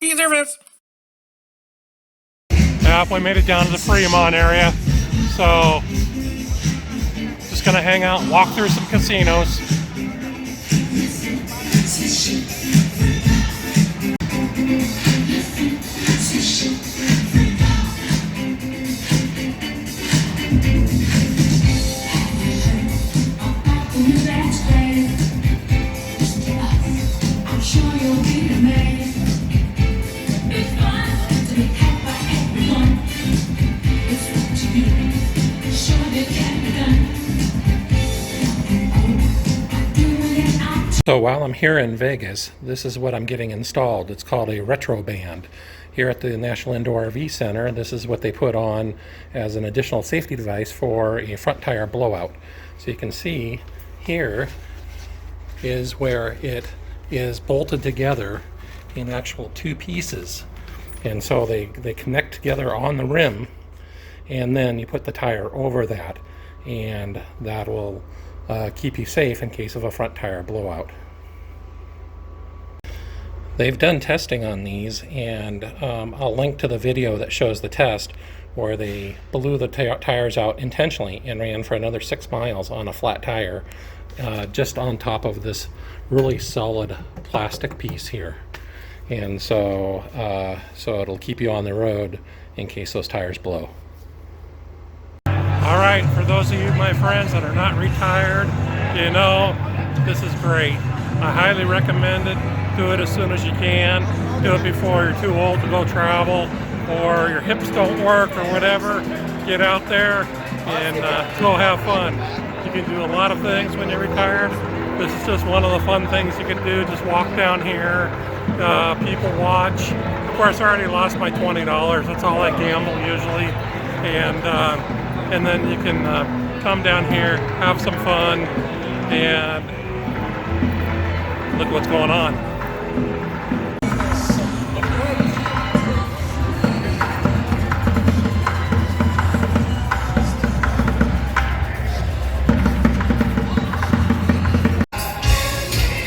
service. Yep, we made it down to the Fremont area. So, just gonna hang out and walk through some casinos. So while I'm here in Vegas, this is what I'm getting installed. It's called a retro band. Here at the National Indoor RV Center, this is what they put on as an additional safety device for a front tire blowout. So you can see here is where it is bolted together in actual two pieces. And so they connect together on the rim, and then you put the tire over that, and that will keep you safe in case of a front tire blowout. They've done testing on these, and I'll link to the video that shows the test where they blew the tires out intentionally and ran for another 6 miles on a flat tire just on top of this really solid plastic piece here. And so it'll keep you on the road in case those tires blow. All right, for those of you, my friends, that are not retired, you know, this is great. I highly recommend it. Do it as soon as you can. Do it before you're too old to go travel or your hips don't work or whatever. Get out there and go have fun. You can do a lot of things when you're retired. This is just one of the fun things you can do. Just walk down here, people watch. Of course, I already lost my $20. That's all I gamble usually. And then you can come down here, have some fun, and look what's going on.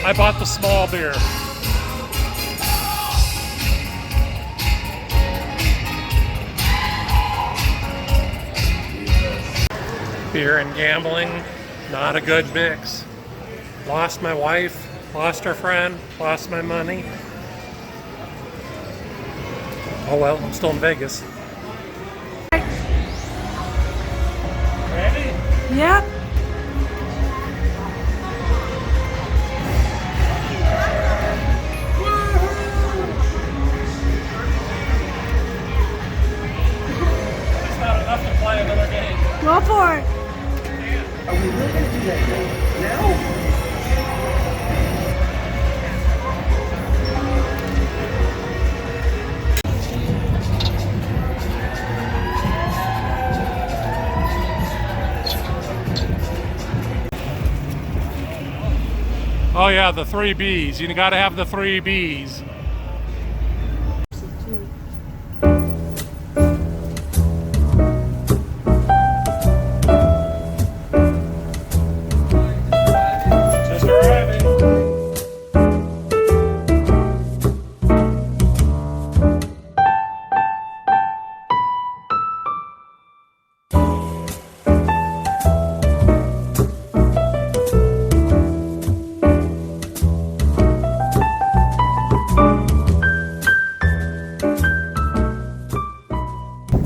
I bought the small beer. Beer and gambling, not a good mix. Lost my wife, lost her friend, lost my money. Oh well, I'm still in Vegas. Ready? Yep. It's not enough to play another game. Go for it. Are we really going to do that now? Oh yeah, the 3 Bs. You gotta have the 3 Bs.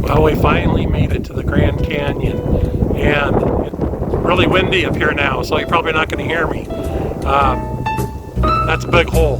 Well, we finally made it to the Grand Canyon, and it's really windy up here now, so you're probably not going to hear me. That's a big hole.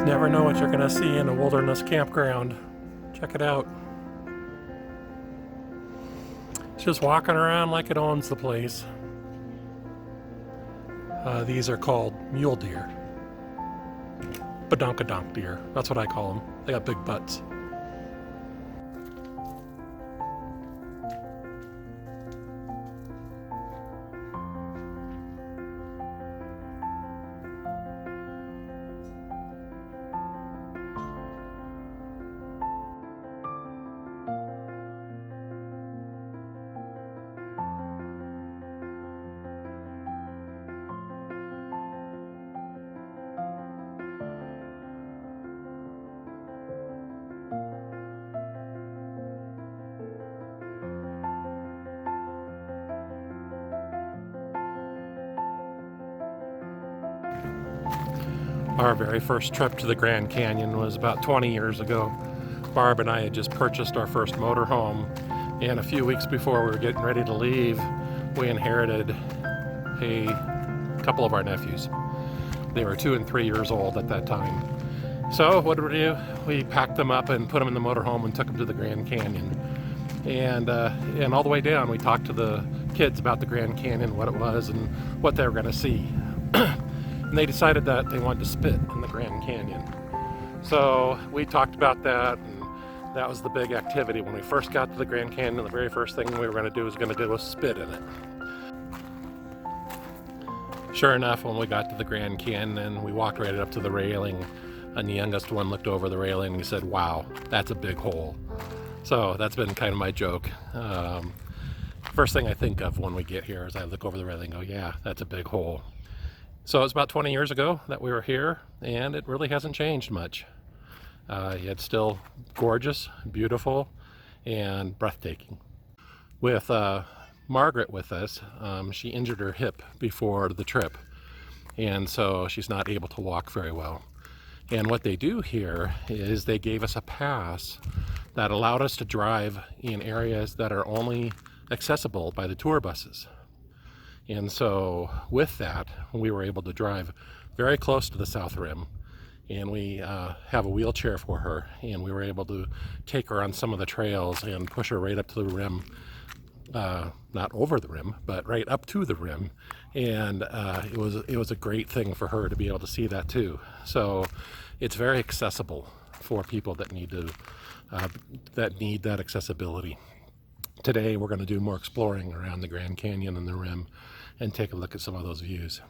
Never know what you're going to see in a wilderness campground. Check it out. It's just walking around like it owns the place. These are called mule deer. Badonkadonk deer. That's what I call them. They got big butts. Our very first trip to the Grand Canyon was about 20 years ago. Barb and I had just purchased our first motorhome, and a few weeks before we were getting ready to leave, we inherited a couple of our nephews. They were 2 and 3 years old at that time. So what did we do? We packed them up and put them in the motorhome and took them to the Grand Canyon. And all the way down, we talked to the kids about the Grand Canyon, what it was, and what they were going to see. And they decided that they wanted to spit in the Grand Canyon. So we talked about that, and that was the big activity. When we first got to the Grand Canyon, the very first thing we were going to do was spit in it. Sure enough, when we got to the Grand Canyon, we walked right up to the railing, and the youngest one looked over the railing and he said, "Wow, that's a big hole." So that's been kind of my joke. First thing I think of when we get here is I look over the railing and go, "Yeah, that's a big hole." So it was about 20 years ago that we were here, and it really hasn't changed much. It's still gorgeous, beautiful, and breathtaking. With Margaret with us, she injured her hip before the trip, and so she's not able to walk very well. And what they do here is they gave us a pass that allowed us to drive in areas that are only accessible by the tour buses. And so with that, we were able to drive very close to the South Rim, and we have a wheelchair for her, and we were able to take her on some of the trails and push her right up to the rim, not over the rim, but right up to the rim. And it was a great thing for her to be able to see that too. So it's very accessible for people that need that accessibility. Today we're going to do more exploring around the Grand Canyon and the rim and take a look at some of those views.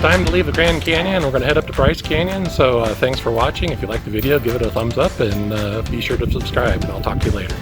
time to leave the Grand Canyon. We're going to head up to Bryce Canyon. So thanks for watching. If you liked the video, give it a thumbs up and be sure to subscribe. And I'll talk to you later.